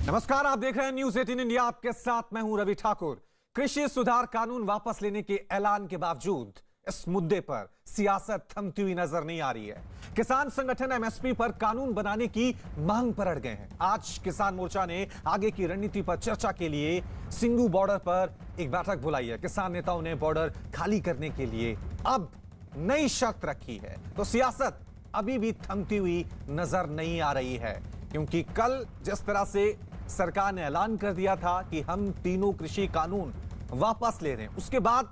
नमस्कार, आप देख रहे हैं न्यूज 18 इंडिया। आपके साथ मैं हूं रवि ठाकुर। कृषि सुधार कानून वापस लेने के ऐलान के बावजूद इस मुद्दे पर सियासत थमती हुई नजर नहीं आ रही है। किसान संगठन एमएसपी पर कानून बनाने की मांग पर अड़ गए हैं। आज किसान मोर्चा ने आगे की रणनीति पर चर्चा के लिए सिंगू बॉर्डर पर एक बैठक बुलाई है। किसान नेताओं ने बॉर्डर खाली करने के लिए अब नई शर्त रखी है, तो सियासत अभी भी थमती हुई नजर नहीं आ रही है, क्योंकि कल जिस तरह से सरकार ने ऐलान कर दिया था कि हम तीनों कृषि कानून वापस ले रहे हैं, उसके बाद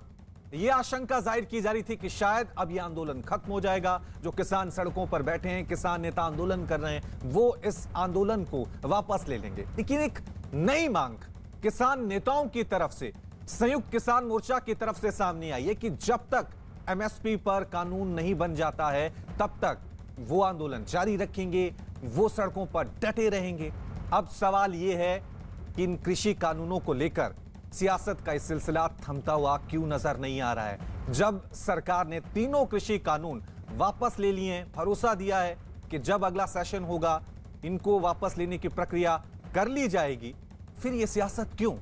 यह आशंका जाहिर की जा रही थी कि शायद अब यह आंदोलन खत्म हो जाएगा। जो किसान सड़कों पर बैठे हैं, किसान नेता आंदोलन कर रहे हैं, वो इस आंदोलन को वापस ले लेंगे। लेकिन एक नई मांग किसान नेताओं की तरफ से, संयुक्त किसान मोर्चा की तरफ से सामने आई है कि जब तक एमएसपी पर कानून नहीं बन जाता है, तब तक वो आंदोलन जारी रखेंगे, वो सड़कों पर डटे रहेंगे। अब सवाल यह है कि इन कृषि कानूनों को लेकर सियासत का इस सिलसिला थमता हुआ क्यों नजर नहीं आ रहा है। जब सरकार ने तीनों कृषि कानून वापस ले लिए हैं, भरोसा दिया है कि जब अगला सेशन होगा इनको वापस लेने की प्रक्रिया कर ली जाएगी, फिर यह सियासत क्यों?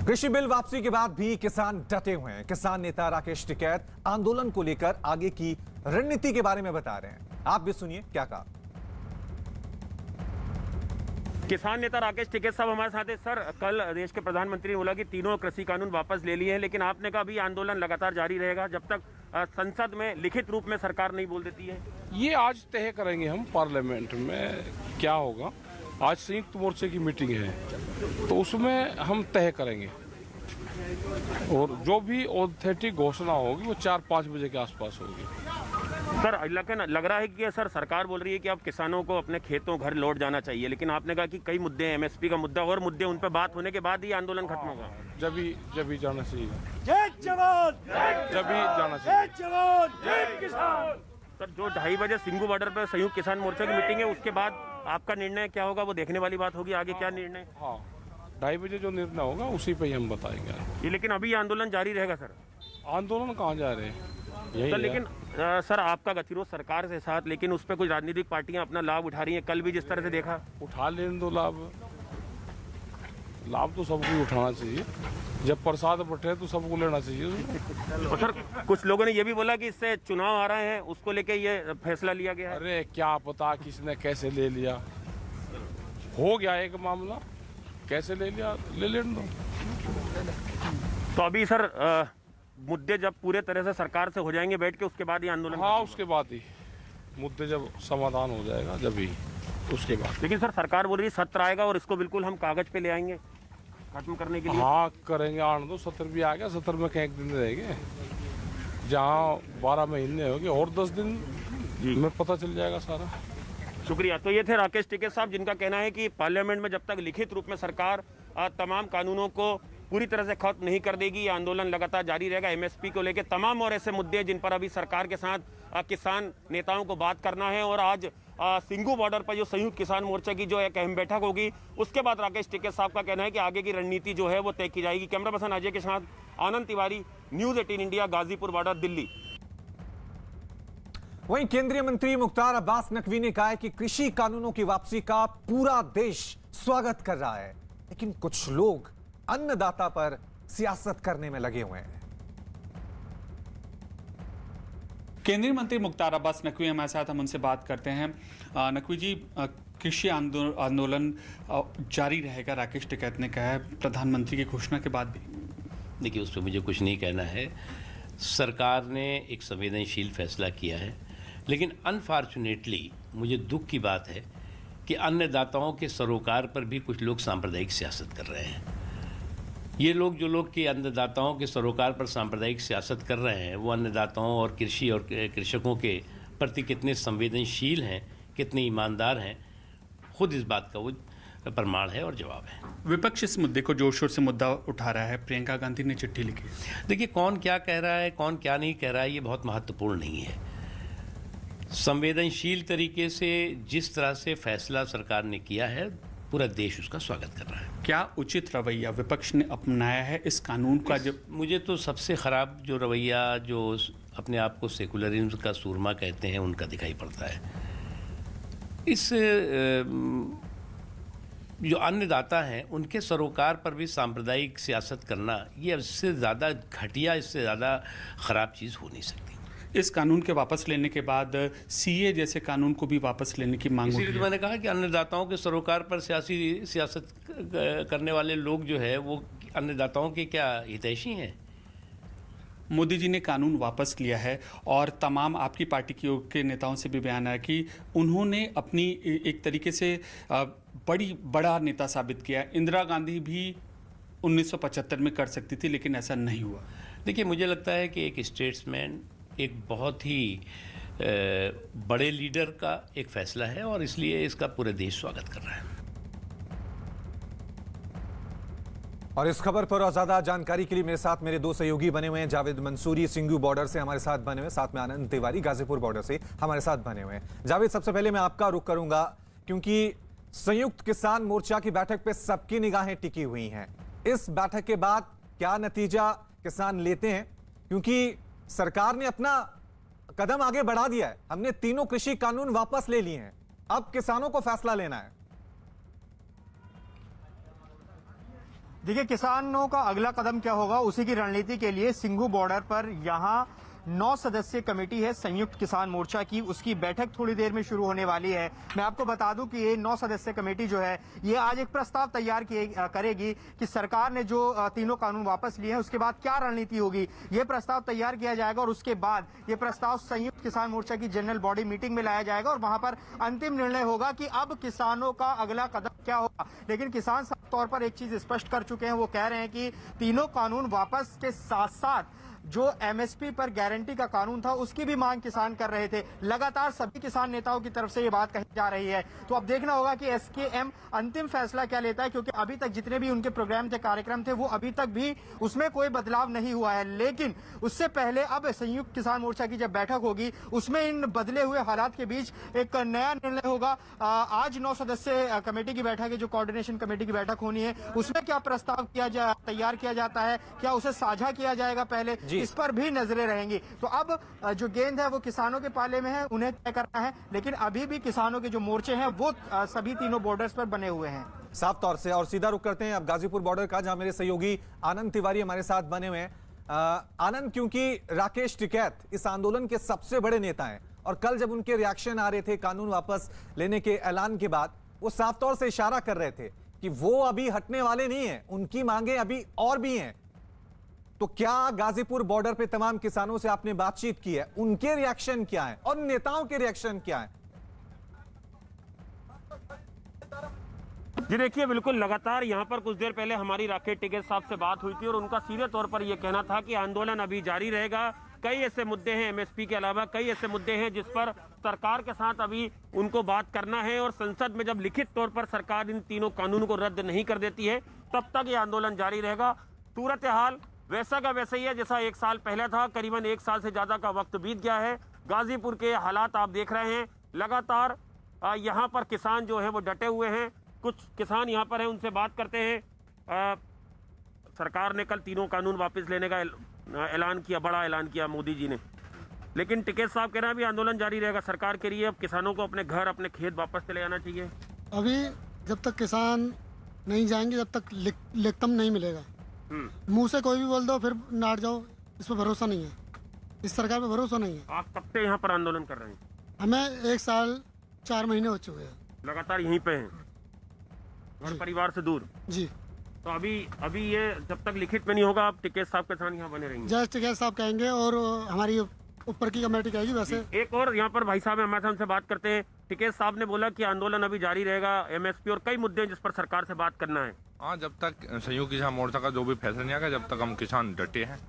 कृषि बिल वापसी के बाद भी किसान डटे हुए हैं। किसान नेता राकेश टिकैत आंदोलन को लेकर आगे की रणनीति के बारे में बता रहे हैं। आप भी सुनिए क्या कहा। किसान नेता राकेश टिकैत साहब हमारे साथ हैं। सर, कल देश के प्रधानमंत्री ने बोला कि तीनों कृषि कानून वापस ले लिए हैं, लेकिन आपने कहा अभी आंदोलन लगातार जारी रहेगा जब तक संसद में लिखित रूप में सरकार नहीं बोल देती है। ये आज तय करेंगे हम पार्लियामेंट में क्या होगा। आज संयुक्त मोर्चे की मीटिंग है, तो उसमें हम तय करेंगे और जो भी ऑथेंटिक घोषणा होगी वो 4-5 बजे के आसपास होगी। सर, लग रहा है कि सर सरकार बोल रही है कि अब किसानों को अपने खेतों घर लौट जाना चाहिए, लेकिन आपने कहा कि कई मुद्दे हैं, एमएसपी का मुद्दा और मुद्दे, उन पर बात होने के बाद ही आंदोलन खत्म होगा। जब ही जाना चाहिए, जय जवान, जब ही जाना चाहिए। जय जवान, जय किसान। सर, जो 2:30 बजे सिंगू बॉर्डर पर संयुक्त किसान मोर्चा की मीटिंग है, उसके बाद आपका निर्णय क्या होगा वो देखने वाली बात होगी। आगे क्या निर्णय? हाँ, 2:30 बजे जो निर्णय होगा उसी पे ही हम बताएंगे। ये लेकिन अभी आंदोलन जारी रहेगा सर? आंदोलन कहाँ जा रहे हैं, यही सर, है। लेकिन सर आपका गतिरोध सरकार के साथ, लेकिन उस पर कुछ राजनीतिक पार्टियां अपना लाभ उठा रही हैं। कल भी जिस तरह से देखा, उठा लेने दो लाभ तो सबको उठाना चाहिए। जब प्रसाद बटे तो सबको लेना चाहिए। और सर कुछ लोगों ने ये भी बोला कि इससे चुनाव आ रहे हैं, उसको लेके ये फैसला लिया गया है। अरे क्या पता किसने कैसे ले लिया, हो गया एक मामला, कैसे ले लिया, ले लेने दो। तो अभी सर मुद्दे जब पूरे तरह से सरकार से हो जाएंगे बैठ के, उसके बाद ही आंदोलन? हाँ, उसके बाद ही मुद्दे जब समाधान हो जाएगा, जब ही उसके बाद। लेकिन सर सरकार बोल रही है सत्र आएगा और इसको बिल्कुल हम कागज पे ले आएंगे खत्म करने के लिए। हाँ, करेंगे, आने दो। सत्र भी आ गया, सत्र में कई दिन रहेंगे, जहाँ 12 महीने हो गए और 10 दिन में पता चल जाएगा सारा। शुक्रिया। तो ये थे राकेश टिकैत साहब, जिनका कहना है कि पार्लियामेंट में जब तक लिखित रूप में सरकार तमाम कानूनों को पूरी तरह से खत्म नहीं कर देगी, ये आंदोलन लगातार जारी रहेगा। एमएसपी को लेकर तमाम और ऐसे मुद्दे जिन पर अभी सरकार के साथ किसान नेताओं को बात करना है। और आज सिंगू बॉर्डर पर जो संयुक्त किसान मोर्चा की जो एक अहम बैठक होगी, उसके बाद राकेश टिकैत साहब का कहना है कि आगे की रणनीति जो है वो तय की जाएगी। कैमरा पर्सन अजय के साथ Anand Tiwari, news 18 India, Ghazipur border, Delhi. वहीं केंद्रीय मंत्री मुख्तार अब्बास नकवी ने कहा है कि कृषि कानूनों की वापसी का पूरा देश स्वागत कर रहा है, लेकिन कुछ लोग अन्नदाता पर सियासत करने में लगे हुए हैं। केंद्रीय मंत्री मुख्तार अब्बास नकवी हमारे साथ, हम उनसे बात करते हैं। नकवी जी, कृषि आंदोलन जारी रहेगा, राकेश टिकैत ने कहा है प्रधानमंत्री की घोषणा के बाद भी। देखिए, उस पर मुझे कुछ नहीं कहना है। सरकार ने एक संवेदनशील फैसला किया है, लेकिन अनफॉर्चुनेटली मुझे दुख की बात है कि अन्नदाताओं के सरोकार पर भी कुछ लोग सांप्रदायिक सियासत कर रहे हैं। ये लोग जो लोग कि अन्नदाताओं के सरोकार पर सांप्रदायिक सियासत कर रहे हैं, वो अन्नदाताओं और कृषि और कृषकों के प्रति कितने संवेदनशील हैं, कितने ईमानदार हैं, खुद इस बात का वो प्रमाण है और जवाब है। विपक्ष इस मुद्दे को जोर शोर से मुद्दा उठा रहा है। प्रियंका गांधी ने चिट्ठी लिखी। देखिए, कौन क्या कह रहा है, कौन क्या नहीं कह रहा है, ये बहुत महत्वपूर्ण नहीं है। संवेदनशील तरीके से जिस तरह से फैसला सरकार ने किया है, पूरा देश उसका स्वागत कर रहा है। क्या उचित रवैया विपक्ष ने अपनाया है इस कानून का? जब मुझे तो सबसे ख़राब जो रवैया, जो अपने आप को सेकुलरिज्म का सूरमा कहते हैं, उनका दिखाई पड़ता है। इस जो अन्नदाता हैं उनके सरोकार पर भी सांप्रदायिक सियासत करना, ये इससे ज़्यादा घटिया, इससे ज़्यादा ख़राब चीज़ हो नहीं सकती। इस कानून के वापस लेने के बाद सीए जैसे कानून को भी वापस लेने की मांग इसीलिए होगी। तो मैंने कहा कि अन्नदाताओं के सरोकार पर सियासत करने वाले लोग जो है वो अन्नदाताओं के क्या हितैषी हैं? मोदी जी ने कानून वापस लिया है और तमाम आपकी पार्टी के नेताओं से भी बयान आया कि उन्होंने अपनी एक तरीके से बड़ा नेता साबित किया। इंदिरा गांधी भी 1975 में कर सकती थी, लेकिन ऐसा नहीं हुआ। देखिए, मुझे लगता है कि एक स्टेट्समैन, एक बहुत ही बड़े लीडर का एक फैसला है और इसलिए इसका पूरे देश स्वागत कर रहा है। और इस खबर पर और ज्यादा जानकारी के लिए मेरे साथ मेरे दो सहयोगी बने हुए हैं। जावेद मंसूरी सिंगू बॉर्डर से हमारे साथ बने हुए, साथ में आनंद तिवारी गाजीपुर बॉर्डर से हमारे साथ बने हुए हैं। जावेद, सबसे पहले मैं आपका रुख करूंगा क्योंकि संयुक्त किसान मोर्चा की बैठक पे सबकी निगाहें टिकी हुई हैं। इस बैठक के बाद क्या नतीजा किसान लेते हैं, क्योंकि सरकार ने अपना कदम आगे बढ़ा दिया है। हमने तीनों कृषि कानून वापस ले लिए हैं, अब किसानों को फैसला लेना है। देखिए, किसानों का अगला कदम क्या होगा, उसी की रणनीति के लिए सिंघू बॉर्डर पर यहां 9 सदस्यीय कमेटी है संयुक्त किसान मोर्चा की, उसकी बैठक थोड़ी देर में शुरू होने वाली है। मैं आपको बता दूं कि ये 9 सदस्यीय कमेटी जो है ये आज एक प्रस्ताव तैयार करेगी कि सरकार ने जो तीनों कानून वापस लिए हैं उसके बाद क्या रणनीति होगी। ये प्रस्ताव तैयार किया जाएगा और उसके बाद ये प्रस्ताव संयुक्त किसान मोर्चा की जनरल बॉडी मीटिंग में लाया जाएगा और वहां पर अंतिम निर्णय होगा कि अब किसानों का अगला कदम क्या होगा। लेकिन किसान साफ तौर पर एक चीज स्पष्ट कर चुके हैं, वो कह रहे हैं कि तीनों कानून वापस के साथ साथ जो एमएसपी पर गारंटी का कानून था उसकी भी मांग किसान कर रहे थे। लगातार सभी किसान नेताओं की तरफ से ये बात कही जा रही है। तो अब देखना होगा कि एसकेएम अंतिम फैसला क्या लेता है, क्योंकि अभी तक जितने भी उनके प्रोग्राम थे, कार्यक्रम थे, वो अभी तक भी उसमें कोई बदलाव नहीं हुआ है। लेकिन उससे पहले अब संयुक्त किसान मोर्चा की जब बैठक होगी उसमें इन बदले हुए हालात के बीच एक नया निर्णय होगा। आज 9 सदस्यीय कमेटी की बैठक है, जो कोऑर्डिनेशन कमेटी की बैठक होनी है, उसमें क्या प्रस्ताव तैयार किया जाता है, क्या उसे साझा किया जाएगा पहले, इस पर भी नजरें रहेंगी। तो अब जो गेंद है वो किसानों के पाले में है, उन्हें तय करना है। लेकिन अभी भी किसानों के जो मोर्चे हैं वो सभी तीनों बॉर्डर्स पर बने हुए हैं साफ तौर से। और सीधा रुख करते हैं अब गाजीपुर बॉर्डर का, जहां मेरे सहयोगी आनंद तिवारी हमारे साथ बने हुए हैं। आनंद, क्योंकि राकेश टिकैत इस आंदोलन के सबसे बड़े नेता हैं और कल जब उनके रिएक्शन आ रहे थे कानून वापस लेने के ऐलान के बाद, वो साफ तौर से इशारा कर रहे थे कि वो अभी हटने वाले नहीं है, उनकी मांगे अभी और भी हैं। तो क्या गाजीपुर बॉर्डर पे तमाम किसानों से आपने बातचीत की है, उनके रिएक्शन क्या है और नेताओं के रिएक्शन क्या है? जी देखिए, बिल्कुल लगातार यहाँ पर कुछ देर पहले हमारी राकेश टिकैत साहब से बात हुई थी और उनका सीधे तौर पर यह कहना था कि आंदोलन अभी जारी रहेगा। कई ऐसे मुद्दे हैं एमएसपी के अलावा, कई ऐसे मुद्दे हैं जिस पर सरकार के साथ अभी उनको बात करना है और संसद में जब लिखित तौर पर सरकार इन तीनों कानूनों को रद्द नहीं कर देती है तब तक ये आंदोलन जारी रहेगा। सूरत हाल वैसा का वैसा ही है जैसा 1 साल पहले था। करीबन 1 साल से ज्यादा का वक्त बीत गया है। गाजीपुर के हालात आप देख रहे हैं, लगातार यहाँ पर किसान जो है वो डटे हुए हैं। कुछ किसान यहाँ पर हैं, उनसे बात करते हैं। सरकार ने कल तीनों कानून वापस लेने का ऐलान किया, बड़ा ऐलान किया मोदी जी ने, लेकिन टिकैत साहब कह रहे हैं अभी आंदोलन जारी रहेगा सरकार के लिए। अब किसानों को अपने घर, अपने खेत वापस चले जाना चाहिए। अभी जब तक किसान नहीं जाएंगे तब तक लिखतम नहीं मिलेगा। मुंह से कोई भी बोल दो फिर नाट जाओ, इस पर भरोसा नहीं है, इस सरकार पे भरोसा नहीं है। आप कब से यहाँ पर आंदोलन कर रहे हैं? हमें 1 साल 4 महीने हो चुके हैं। लगातार यहीं पे हैं, घर परिवार से दूर जी। तो अभी ये जब तक लिखित में नहीं होगा आप टिकैत साहब के साथ यहाँ बने रहेंगे? जय टिकैत साहब कहेंगे और हमारी ऊपर की कमेटी कहेगी। वैसे एक और यहाँ पर भाई साहब हमारे साथ बात करते हैं। टिकैत साहब ने बोला कि आंदोलन अभी जारी रहेगा, एमएसपी और कई मुद्दे जिस पर सरकार से बात करना है। हाँ, जब तक संयुक्त किसान मोर्चा का जो भी फैसला नहीं आएगा जब तक हम किसान डटे हैं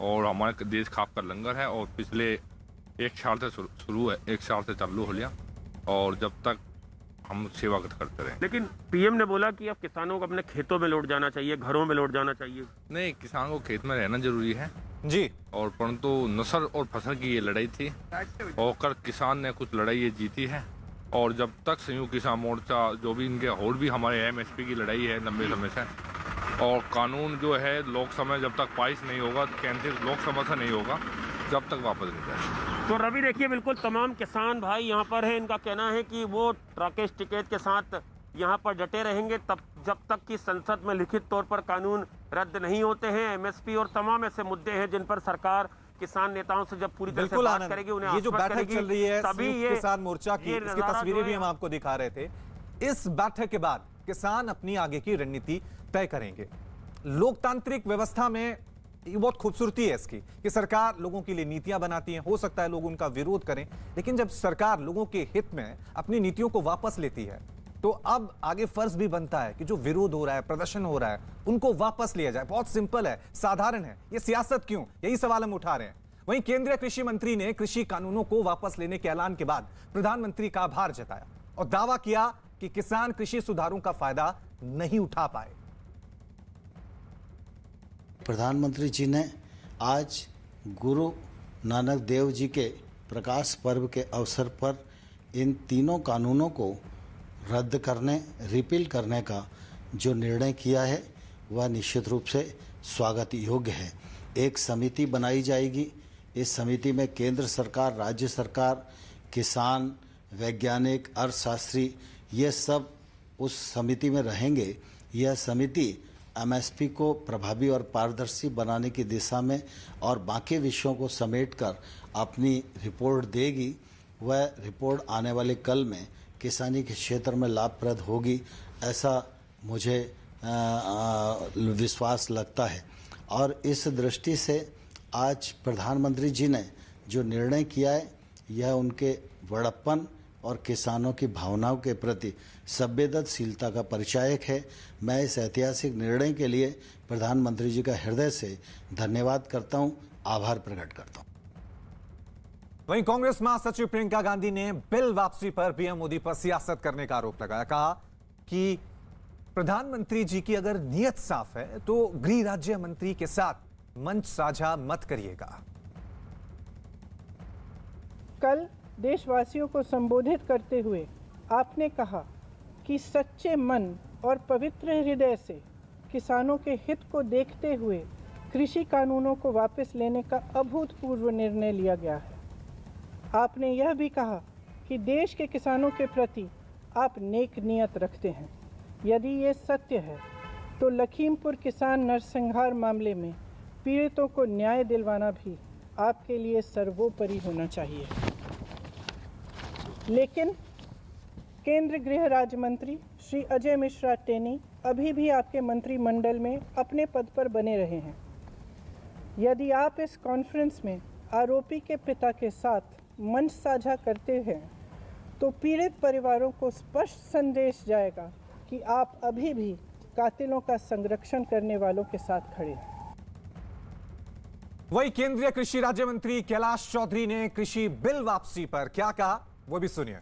और हमारे देश खाप का लंगर है और पिछले 1 साल से शुरू है, 1 साल से चालू हो लिया और जब तक हम सेवा करते रहे। लेकिन पीएम ने बोला कि अब किसानों को अपने खेतों में लौट जाना चाहिए, घरों में लौट जाना चाहिए। नहीं, किसान को खेत में रहना जरूरी है जी, और परंतु नस्ल और फसल की ये लड़ाई थी और कर किसान ने कुछ लड़ाई ये जीती है और जब तक संयुक्त किसान मोर्चा जो भी इनके और भी हमारे एमएसपी की लड़ाई है लंबे समय से, और कानून जो है लोकसभा जब तक पास नहीं होगा, कैंसिल लोकसभा से नहीं होगा, जब तक वापस नहीं जाएगा। तो रवि देखिए, बिल्कुल तमाम किसान भाई यहाँ पर हैं। इनका कहना है कि वो राकेश टिकैत के साथ यहाँ पर डटे रहेंगे तब जब तक कि संसद में लिखित तौर पर कानून रद्द नहीं होते हैं। एमएसपी और तमाम ऐसे मुद्दे हैं जिन पर सरकार किसान नेताओं से जब पूरी तरह से बात करेगी, उन्हें ये जो आश्वस्त बैठक करेगी, चल रही है तभी संयुक्त ये किसान मोर्चा की, इसकी नजारा तस्वीरें जो भी है हम आपको दिखा रहे थे। इस बैठक के बाद किसान अपनी आगे की रणनीति तय करेंगे। लोकतांत्रिक व्यवस्था में ये बहुत खूबसूरती है इसकी कि सरकार लोगों के लिए नीतियां बनाती है। हो सकता है लोग उनका विरोध करें, लेकिन जब सरकार लोगों के हित में अपनी नीतियों को वापस लेती है तो अब आगे फर्ज भी बनता है कि जो विरोध हो रहा है, प्रदर्शन हो रहा है, उनको वापस लिया जाए। बहुत सिंपल है, साधारण है। ये सियासत क्यों, यही सवाल हम उठा रहे हैं। वहीं केंद्रीय कृषि मंत्री ने कृषि कानूनों को वापस लेने के ऐलान के बाद प्रधानमंत्री का आभार जताया और दावा किया कि किसान कृषि सुधारों का फायदा नहीं उठा पाए। प्रधानमंत्री जी ने आज गुरु नानक देव जी के प्रकाश पर्व के अवसर पर इन तीनों कानूनों को रद्द करने, रिपील करने का जो निर्णय किया है वह निश्चित रूप से स्वागत योग्य है। एक समिति बनाई जाएगी। इस समिति में केंद्र सरकार, राज्य सरकार, किसान, वैज्ञानिक, अर्थशास्त्री, ये सब उस समिति में रहेंगे। यह समिति एमएसपी को प्रभावी और पारदर्शी बनाने की दिशा में और बाकी विषयों को समेटकर अपनी रिपोर्ट देगी। वह रिपोर्ट आने वाले कल में किसानी के क्षेत्र में लाभप्रद होगी, ऐसा मुझे विश्वास लगता है। और इस दृष्टि से आज प्रधानमंत्री जी ने जो निर्णय किया है यह उनके बड़प्पन और किसानों की भावनाओं के प्रति संवेदनशीलता का परिचायक है। मैं इस ऐतिहासिक निर्णय के लिए प्रधानमंत्री जी का हृदय से धन्यवाद करता हूं, आभार प्रकट करता हूं। वहीं कांग्रेस महासचिव प्रियंका गांधी ने बिल वापसी पर पीएम मोदी पर सियासत करने का आरोप लगाया। कहा कि प्रधानमंत्री जी की अगर नीयत साफ है तो गृह राज्य मंत्री के साथ मंच साझा मत करिएगा। कल देशवासियों को संबोधित करते हुए आपने कहा कि सच्चे मन और पवित्र हृदय से किसानों के हित को देखते हुए कृषि कानूनों को वापस लेने का अभूतपूर्व निर्णय लिया गया है। आपने यह भी कहा कि देश के किसानों के प्रति आप नेक नियत रखते हैं। यदि ये सत्य है तो लखीमपुर किसान नरसंहार मामले में पीड़ितों को न्याय दिलवाना भी आपके लिए सर्वोपरि होना चाहिए। लेकिन केंद्र गृह राज्य मंत्री श्री अजय मिश्रा टेनी अभी भी आपके मंत्रिमंडल में अपने पद पर बने रहे हैं। यदि आप इस कॉन्फ्रेंस में आरोपी के पिता के साथ मंच साझा करते हैं तो पीड़ित परिवारों को स्पष्ट संदेश जाएगा कि आप अभी भी कातिलों का संरक्षण करने वालों के साथ खड़े हैं। वही केंद्रीय कृषि राज्य मंत्री कैलाश चौधरी ने कृषि बिल वापसी पर क्या कहा, वो भी सुनिए।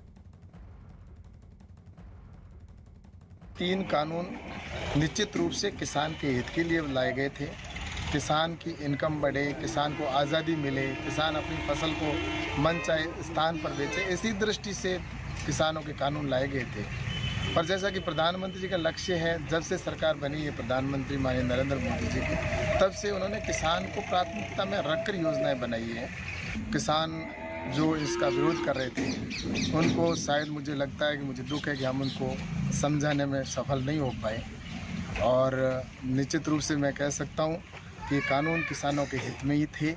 3 कानून निश्चित रूप से किसान के हित के लिए लाए गए थे। किसान की इनकम बढ़े, किसान को आज़ादी मिले, किसान अपनी फसल को मनचाहे स्थान पर बेचे, इसी दृष्टि से किसानों के कानून लाए गए थे। पर जैसा कि प्रधानमंत्री जी का लक्ष्य है, जब से सरकार बनी है प्रधानमंत्री माननीय नरेंद्र मोदी जी की, तब से उन्होंने किसान को प्राथमिकता में रखकर योजनाएं बनाई है। किसान जो इसका विरोध कर रहे थे उनको शायद मुझे लगता है कि मुझे दुख है कि हम उनको समझाने में सफल नहीं हो पाए। और निश्चित रूप से मैं कह सकता हूँ कि कानून किसानों के हित में ही थे,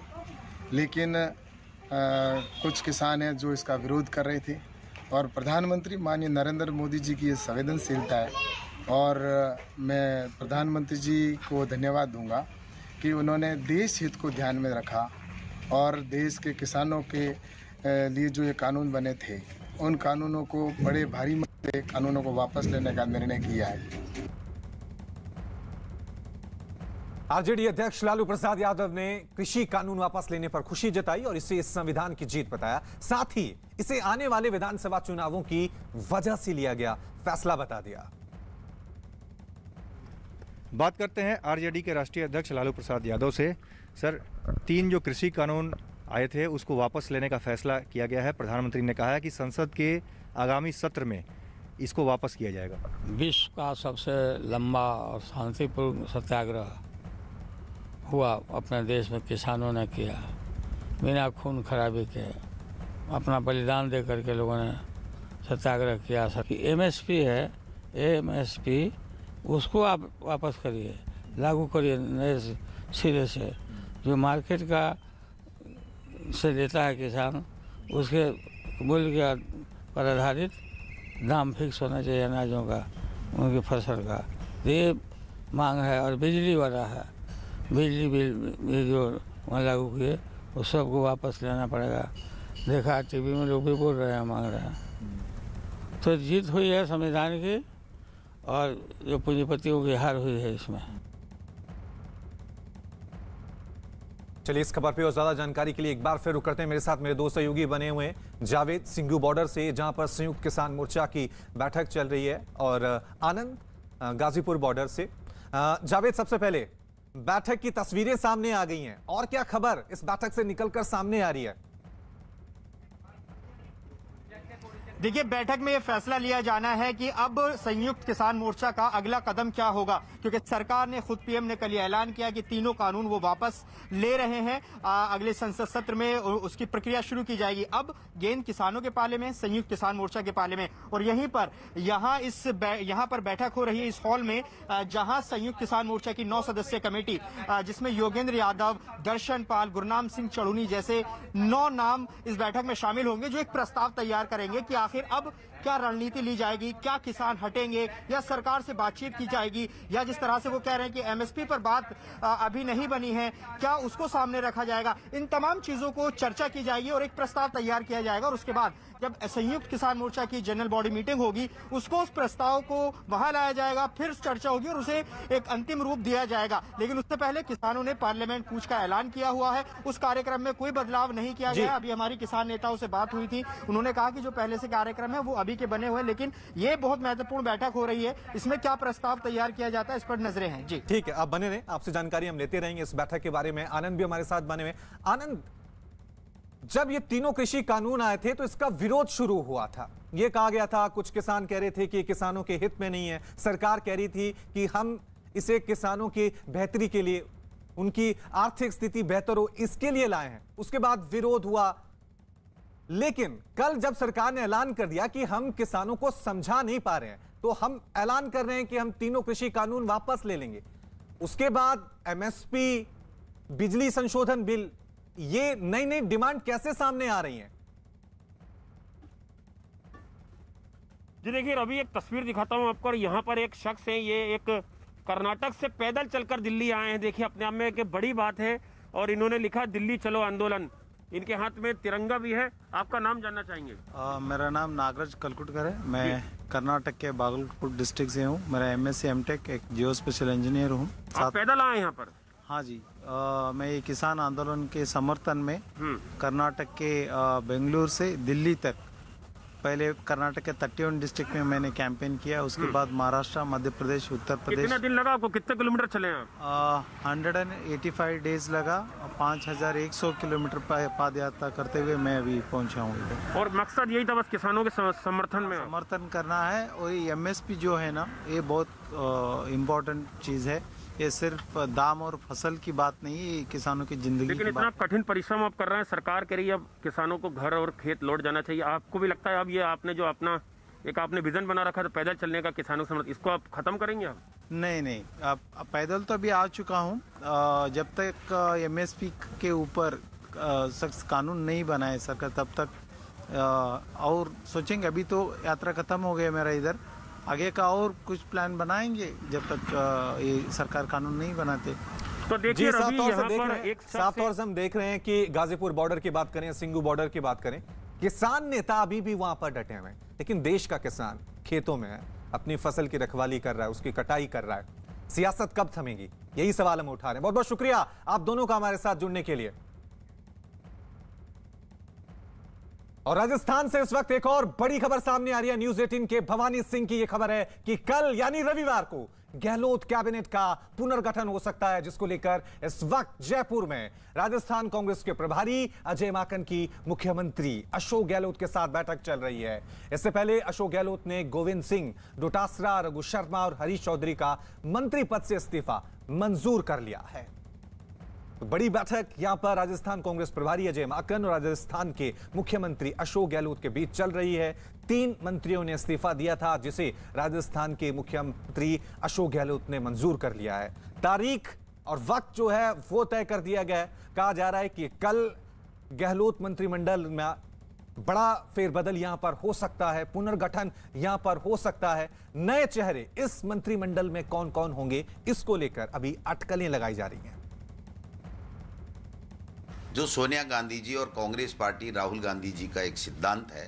लेकिन कुछ किसान हैं जो इसका विरोध कर रहे थे। और प्रधानमंत्री माननीय नरेंद्र मोदी जी की ये संवेदनशीलता है और मैं प्रधानमंत्री जी को धन्यवाद दूंगा कि उन्होंने देश हित को ध्यान में रखा और देश के किसानों के लिए जो ये कानून बने थे उन कानूनों को बड़े भारी मत से कानूनों को वापस लेने का निर्णय किया है। आरजेडी अध्यक्ष लालू प्रसाद यादव ने कृषि कानून वापस लेने पर खुशी जताई और इसे इस संविधान की जीत बताया। साथ ही इसे आने वाले विधानसभा चुनावों की वजह से लिया गया फैसला बता दिया। बात करते हैं आरजेडी के राष्ट्रीय अध्यक्ष लालू प्रसाद यादव से। सर, 3 जो कृषि कानून आए थे उसको वापस लेने का फैसला किया गया है। प्रधानमंत्री ने कहा है कि संसद के आगामी सत्र में इसको वापस किया जाएगा। विश्व का सबसे लंबा और शांतिपूर्ण सत्याग्रह हुआ अपने देश में किसानों ने किया, बिना खून खराबी के अपना बलिदान दे करके लोगों ने सत्याग्रह किया। एमएसपी है, एमएसपी उसको आप वापस करिए, लागू करिए नए सिरे से। जो मार्केट का से लेता है किसान, उसके मूल्य के पर आधारित दाम फिक्स होना चाहिए अनाजों का, उनकी फसल का। ये मांग है। और बिजली वाला है, बिजली बिल भी जो वहाँ लागू किए उस सबको वापस लेना पड़ेगा। देखा टीवी में लोग भी बोल रहे हैं, मांग रहे हैं। तो जीत हुई है संविधान की और जो पूंजीपतियों की हार हुई है इसमें। चलिए इस खबर पे और ज्यादा जानकारी के लिए एक बार फिर रुक करते हैं। मेरे साथ मेरे दो सहयोगी बने हुए हैं, जावेद सिंघू बॉर्डर से जहां पर संयुक्त किसान मोर्चा की बैठक चल रही है, और आनंद गाजीपुर बॉर्डर से। जावेद, सबसे पहले बैठक की तस्वीरें सामने आ गई हैं, और क्या खबर इस बैठक से निकलकर सामने आ रही है? देखिए, बैठक में यह फैसला लिया जाना है कि अब संयुक्त किसान मोर्चा का अगला कदम क्या होगा, क्योंकि सरकार ने खुद पीएम ने कल ऐलान किया कि तीनों कानून वो वापस ले रहे हैं। अगले संसद सत्र में उसकी प्रक्रिया शुरू की जाएगी। अब गेंद किसानों के पाले में, संयुक्त किसान मोर्चा के पाले में। और यहीं पर यहाँ पर बैठक हो रही है इस हॉल में, जहां संयुक्त किसान मोर्चा की 9 सदस्यीय कमेटी, जिसमें योगेंद्र यादव, दर्शन पाल, गुरनाम सिंह चढ़ूनी जैसे 9 नाम इस बैठक में शामिल होंगे, जो एक प्रस्ताव तैयार करेंगे कि आखिर अब क्या रणनीति ली जाएगी, क्या किसान हटेंगे या सरकार से बातचीत की जाएगी, या जिस तरह से वो कह रहे हैं कि एमएसपी पर बात अभी नहीं बनी है, क्या उसको सामने रखा जाएगा। इन तमाम चीजों को चर्चा की जाएगी और एक प्रस्ताव तैयार किया जाएगा। और उसके बाद जब संयुक्त किसान मोर्चा की जनरल बॉडी मीटिंग होगी, उसको उस प्रस्ताव को वहां लाया जाएगा, फिर चर्चा होगी और उसे एक अंतिम रूप दिया जाएगा। लेकिन उससे पहले किसानों ने पार्लियामेंट कूच का ऐलान किया हुआ है। उस कार्यक्रम में कोई बदलाव नहीं किया गया। अभी हमारी किसान नेताओं से बात हुई थी, उन्होंने कहा कि जो पहले से कार्यक्रम है वो अभी के बने हुए हैं, लेकिन ये बहुत महत्वपूर्ण बैठक हो रही है, इसमें क्या प्रस्ताव तैयार किया जाता है इस पर नजरें हैं। जी ठीक है, आप बने रहें, आपसे जानकारी हम लेते रहेंगे इस बैठक के बारे में। आनंद भी हमारे साथ बने हुए। आनंद, जब ये तीनों कृषि कानून आए थे तो इसका विरोध शुरू हुआ था। ये कहा गया था, कुछ किसान कह रहे थे कि किसानों के हित में नहीं है, सरकार कह रही थी कि हम इसे किसानों की बेहतरी के लिए, उनकी आर्थिक स्थिति बेहतर हो इसके लिए लाए हैं। उसके बाद विरोध हुआ, लेकिन कल जब सरकार ने ऐलान कर दिया कि हम किसानों को समझा नहीं पा रहे हैं, तो हम ऐलान कर रहे हैं कि हम तीनों कृषि कानून वापस ले लेंगे। उसके बाद एमएसपी, बिजली संशोधन बिल, ये नई नई डिमांड कैसे सामने आ रही हैं? जी देखिए, अभी एक तस्वीर दिखाता हूं आपको। यहाँ पर एक शख्स है, ये एक कर्नाटक से पैदल चलकर दिल्ली आए हैं। देखिए, अपने आप में एक बड़ी बात है। और इन्होंने लिखा दिल्ली चलो आंदोलन। इनके हाथ में तिरंगा भी है। आपका नाम जानना चाहेंगे? मेरा नाम नागराज कलकुटकर है। मैं कर्नाटक के बागलकोट डिस्ट्रिक्ट से हूँ। मेरा एमएससी एमटेक, एक जियो स्पेशल इंजीनियर हूँ। आप पैदल आए यहाँ पर? हाँ जी, मैं ये किसान आंदोलन के समर्थन में कर्नाटक के बेंगलुरु से दिल्ली तक, पहले कर्नाटक के 31 डिस्ट्रिक्ट में मैंने कैंपेन किया। उसके बाद महाराष्ट्र, मध्य प्रदेश, उत्तर प्रदेश। कितना दिन लगा आपको? कितने किलोमीटर चले आप? 185 डेज लगा। 5100 किलोमीटर पद यात्रा करते हुए मैं अभी पहुंचा हूँ। और मकसद यही था, बस किसानों के समर्थन में समर्थन करना है। और ये एमएसपी जो है ना, ये बहुत इम्पोर्टेंट चीज़ है। ये सिर्फ दाम और फसल की बात नहीं, ये किसानों की जिंदगी। लेकिन इतना कठिन परिश्रम आप कर रहे हैं, सरकार कह रही है अब किसानों को घर और खेत लौट जाना चाहिए। आपको भी लगता है अब ये आपने जो अपना एक आपने विजन बना रखा था पैदल चलने का किसानों से, इसको आप खत्म करेंगे? आप नहीं, अब पैदल तो अभी आ चुका हूँ। जब तक एमएसपी के ऊपर सख्त कानून नहीं बनाए सरकार, तब तक और सोचेंगे। अभी तो यात्रा खत्म हो गया मेरा इधर, आगे का और कुछ प्लान बनाएंगे जब तक ये सरकार कानून नहीं बनाते। तो देखिए, साफ तौर से हम देख रहे हैं कि गाजीपुर बॉर्डर की बात करें, सिंघू बॉर्डर की बात करें, किसान नेता अभी भी वहां पर डटे हुए हैं। लेकिन देश का किसान खेतों में है, अपनी फसल की रखवाली कर रहा है, उसकी कटाई कर रहा है। सियासत कब थमेगी, यही सवाल हम उठा रहे हैं। बहुत बहुत शुक्रिया आप दोनों का हमारे साथ जुड़ने के लिए। और राजस्थान से इस वक्त एक और बड़ी खबर सामने आ रही है। न्यूज 18 के भवानी सिंह की यह खबर है कि कल यानी रविवार को गहलोत कैबिनेट का पुनर्गठन हो सकता है, जिसको लेकर इस वक्त जयपुर में राजस्थान कांग्रेस के प्रभारी अजय माकन की मुख्यमंत्री अशोक गहलोत के साथ बैठक चल रही है। इससे पहले अशोक गहलोत ने गोविंद सिंह डोटासरा, रघु शर्मा और हरीश चौधरी का मंत्री पद से इस्तीफा मंजूर कर लिया है। तो बड़ी बैठक यहां पर राजस्थान कांग्रेस प्रभारी अजय माकन और राजस्थान के मुख्यमंत्री अशोक गहलोत के बीच चल रही है। 3 मंत्रियों ने इस्तीफा दिया था, जिसे राजस्थान के मुख्यमंत्री अशोक गहलोत ने मंजूर कर लिया है। तारीख और वक्त जो है वो तय कर दिया गया है। कहा जा रहा है कि कल गहलोत मंत्रिमंडल में बड़ा फेरबदल यहां पर हो सकता है, पुनर्गठन यहां पर हो सकता है। नए चेहरे इस मंत्रिमंडल में कौन कौन होंगे, इसको लेकर अभी अटकलें लगाई जा रही हैं। जो सोनिया गांधी जी और कांग्रेस पार्टी राहुल गांधी जी का एक सिद्धांत है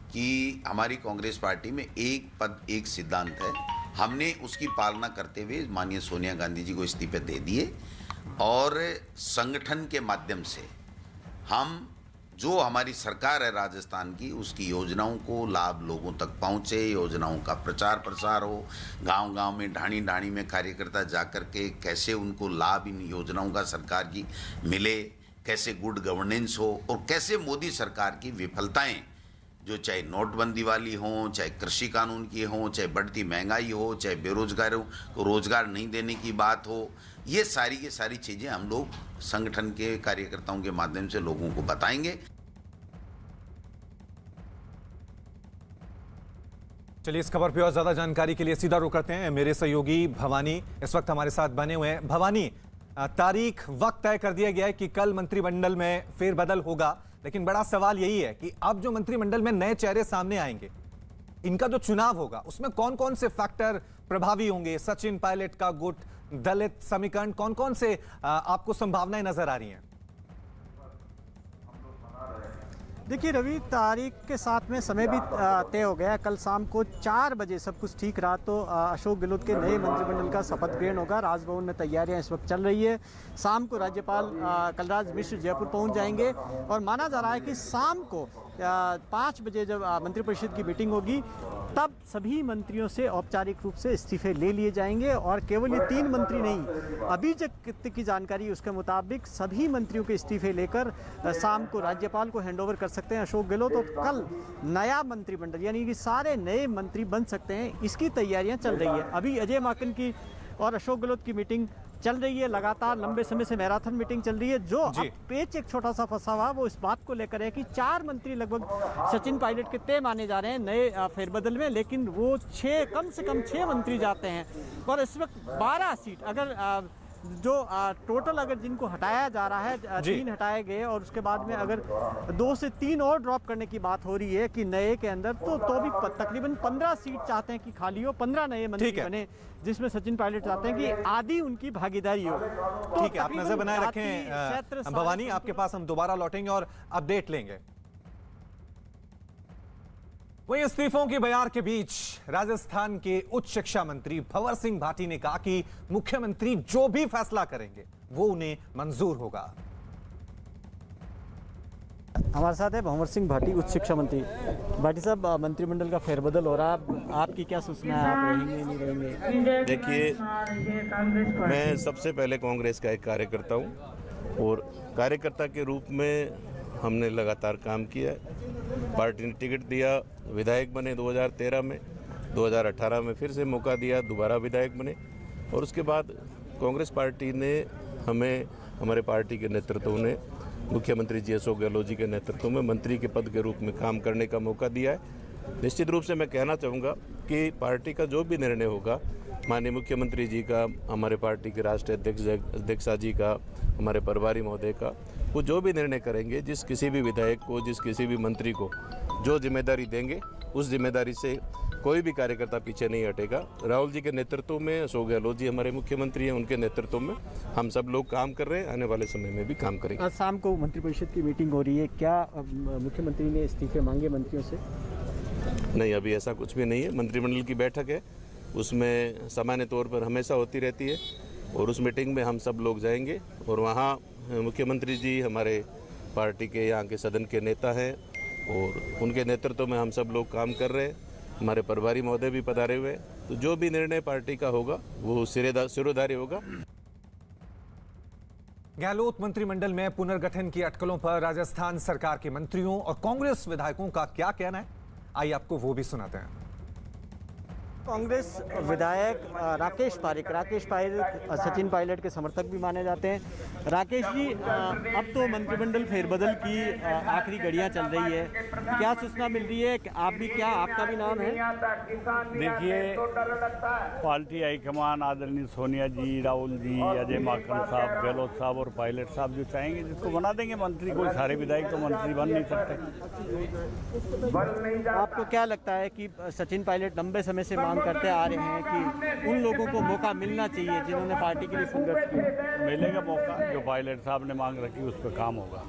कि हमारी कांग्रेस पार्टी में एक पद एक सिद्धांत है, हमने उसकी पालना करते हुए माननीय सोनिया गांधी जी को इस्तीफे दे दिए और संगठन के माध्यम से हम जो हमारी सरकार है राजस्थान की, उसकी योजनाओं को लाभ लोगों तक पहुंचे, योजनाओं का प्रचार प्रसार हो, गांव-गांव में ढाणी ढाणी में कार्यकर्ता जाकर के कैसे उनको लाभ इन योजनाओं का सरकार की मिले, कैसे गुड गवर्नेंस हो और कैसे मोदी सरकार की विफलताएं, जो चाहे नोटबंदी वाली हों, चाहे कृषि कानून की हों, चाहे बढ़ती महंगाई हो, चाहे बेरोजगारों को रोजगार नहीं देने की बात हो, ये सारी की सारी चीज़ें हम लोग संगठन के कार्यकर्ताओं के माध्यम से लोगों को बताएंगे। चलिए इस खबर पे और ज्यादा जानकारी के लिए सीधा रुख करते हैं। मेरे सहयोगी भवानी इस वक्त हमारे साथ बने हुए हैं। भवानी, तारीख वक्त तय कर दिया गया है कि कल मंत्रिमंडल में फेरबदल होगा, लेकिन बड़ा सवाल यही है कि अब जो मंत्रिमंडल में नए चेहरे सामने आएंगे, इनका जो चुनाव होगा उसमें कौन कौन से फैक्टर प्रभावी होंगे? सचिन पायलट का गुट, दलित समीकरण, कौन कौन से आपको संभावनाएं नजर आ रही हैं? देखिए रवि, तारीख के साथ में समय भी तय हो गया। कल शाम को 4 बजे सब कुछ ठीक रहा तो अशोक गहलोत के नए मंत्रिमंडल का शपथ ग्रहण होगा। राजभवन में तैयारियां इस वक्त चल रही है। शाम को राज्यपाल कलराज मिश्र जयपुर पहुंच जाएंगे और माना जा रहा है कि शाम को 5 बजे जब मंत्रिपरिषद की मीटिंग होगी तब सभी मंत्रियों से औपचारिक रूप से इस्तीफे ले लिए जाएंगे। और केवल ये 3 मंत्री नहीं, अभी तक की जानकारी उसके मुताबिक सभी मंत्रियों के इस्तीफे लेकर शाम को राज्यपाल को हैंडओवर कर सकते हैं अशोक गहलोत। तो कल नया मंत्रिमंडल यानी कि सारे नए मंत्री बन सकते हैं, इसकी तैयारियां चल रही है। अभी अजय माकन की और अशोक गहलोत की मीटिंग चल रही है, लगातार लंबे समय से मैराथन मीटिंग चल रही है। जो अब पेच एक छोटा सा फंसा हुआ वो इस बात को लेकर है कि 4 मंत्री लगभग सचिन पायलट के तय माने जा रहे हैं नए फेरबदल में, लेकिन वो 6 कम से कम 6 मंत्री जाते हैं। और इस वक्त 12 सीट अगर जो टोटल अगर जिनको हटाया जा रहा है, 3 हटाए गए और उसके बाद में अगर 2 से 3 और ड्रॉप करने की बात हो रही है कि नए के अंदर तो भी तकरीबन 15 सीट चाहते हैं कि खाली हो, 15 नए मंत्री बने, जिसमें सचिन पायलट चाहते हैं कि आधी उनकी भागीदारी हो। ठीक है, आप नजर बनाए रखें भवानी, आपके पास हम दोबारा लौटेंगे और अपडेट लेंगे। वहीं इस्तीफों की बयार के बीच राजस्थान के उच्च शिक्षा मंत्री भंवर सिंह भाटी ने कहा कि मुख्यमंत्री जो भी फैसला करेंगे वो उन्हें मंजूर होगा। हमारे साथ है भंवर सिंह भाटी, उच्च शिक्षा मंत्री। भाटी साहब, मंत्रिमंडल का फेरबदल हो रहा है, आपकी क्या सूचना है? आप रहेंगे नहीं रहेंगे? देखिए, मैं सबसे पहले कांग्रेस का एक कार्यकर्ता हूँ और कार्यकर्ता के रूप में हमने लगातार काम किया है। पार्टी ने टिकट दिया, विधायक बने 2013 में, 2018 में फिर से मौका दिया, दोबारा विधायक बने और उसके बाद कांग्रेस पार्टी ने हमें, हमारे पार्टी के नेतृत्व ने मुख्यमंत्री जी अशोक गहलोत जी के नेतृत्व में मंत्री के पद के रूप में काम करने का मौका दिया है। निश्चित रूप से मैं कहना चाहूँगा कि पार्टी का जो भी निर्णय होगा, माननीय मुख्यमंत्री जी का, हमारे पार्टी के राष्ट्रीय अध्यक्षा जी का, हमारे प्रभारी महोदय का, वो जो भी निर्णय करेंगे, जिस किसी भी विधायक को, जिस किसी भी मंत्री को जो जिम्मेदारी देंगे, उस जिम्मेदारी से कोई भी कार्यकर्ता पीछे नहीं हटेगा। राहुल जी के नेतृत्व में अशोक गहलोत जी हमारे मुख्यमंत्री हैं, उनके नेतृत्व में हम सब लोग काम कर रहे हैं, आने वाले समय में भी काम करेंगे। आज शाम को मंत्रिपरिषद की मीटिंग हो रही है, क्या मुख्यमंत्री ने इस्तीफे मांगे मंत्रियों से? नहीं, अभी ऐसा कुछ भी नहीं है। मंत्रिमंडल की बैठक है, उसमें सामान्य तौर पर हमेशा होती रहती है और उस मीटिंग में हम सब लोग जाएंगे और वहाँ मुख्यमंत्री जी हमारे पार्टी के यहाँ के सदन के नेता हैं, और उनके नेतृत्व में हम सब लोग काम कर रहे हैं। हमारे प्रभारी महोदय भी पधारे हुए हैं। तो जो भी निर्णय पार्टी का होगा वो सिरोधार्य होगा। गहलोत मंत्रिमंडल में पुनर्गठन की अटकलों पर राजस्थान सरकार के मंत्रियों और कांग्रेस विधायकों का क्या कहना है, आइए आपको वो भी सुनाते हैं। कांग्रेस विधायक राकेश पारिक सचिन पायलट के समर्थक भी माने जाते हैं। राकेश जी, अब तो मंत्रिमंडल फेरबदल की आखिरी घड़ियां चल रही है, क्या सूचना मिल रही है कि आपका भी नाम है? देखिए, पार्टी हाईकमान आदरणीय सोनिया जी, राहुल जी, अजय माकन साहब, गहलोत साहब और पायलट साहब जो चाहेंगे जिसको बना देंगे मंत्री। कोई सारे विधायक तो मंत्री बन नहीं सकते। आपको क्या लगता है कि सचिन पायलट लंबे समय से मांग करते आ रहे हैं कि उन लोगों को मौका मिलना चाहिए जिन्होंने पार्टी के लिए संघर्ष किया? मिलेगा मौका, जो पायलट साहब ने मांग रखी उस पर काम होगा।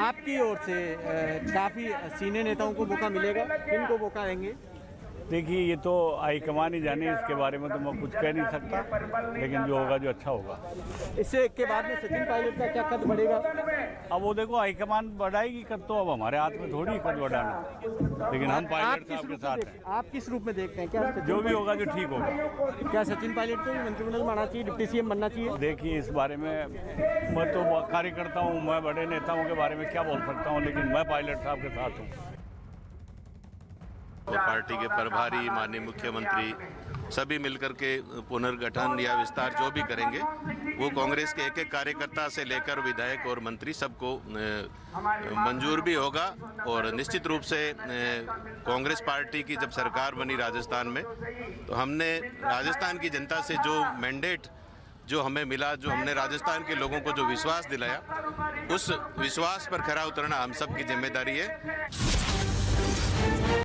आपकी ओर से काफी सीनियर नेताओं को मौका मिलेगा, किनको मौका देंगे? देखिए, ये तो हाईकमान ही जाने, इसके बारे में तो मैं कुछ कह नहीं सकता, लेकिन जो होगा जो अच्छा होगा। इससे के बाद में सचिन पायलट का क्या कद बढ़ेगा? अब वो देखो, हाईकमान बढ़ाएगी कद, तो अब हमारे हाथ में थोड़ी कद बढ़ाना, लेकिन हम पायलट साहब के साथ हैं। आप किस रूप में देखते हैं? क्या जो भी होगा जो ठीक होगा। क्या सचिन पायलट को मंत्रिमंडल में आना चाहिए, डिप्टी सीएम बनना चाहिए? देखिए, इस बारे में मैं तो कार्यकर्ता हूँ, मैं बड़े नेताओं के बारे में क्या बोल सकता हूँ, लेकिन मैं पायलट साहब के साथ हूँ। तो पार्टी के प्रभारी, माननीय मुख्यमंत्री सभी मिलकर के पुनर्गठन या विस्तार जो भी करेंगे वो कांग्रेस के एक एक कार्यकर्ता से लेकर विधायक और मंत्री सबको मंजूर भी होगा। और निश्चित रूप से कांग्रेस पार्टी की जब सरकार बनी राजस्थान में, तो हमने राजस्थान की जनता से जो मैंडेट जो हमें मिला, जो हमने राजस्थान के लोगों को जो विश्वास दिलाया, उस विश्वास पर खरा उतरना हम सब की जिम्मेदारी है।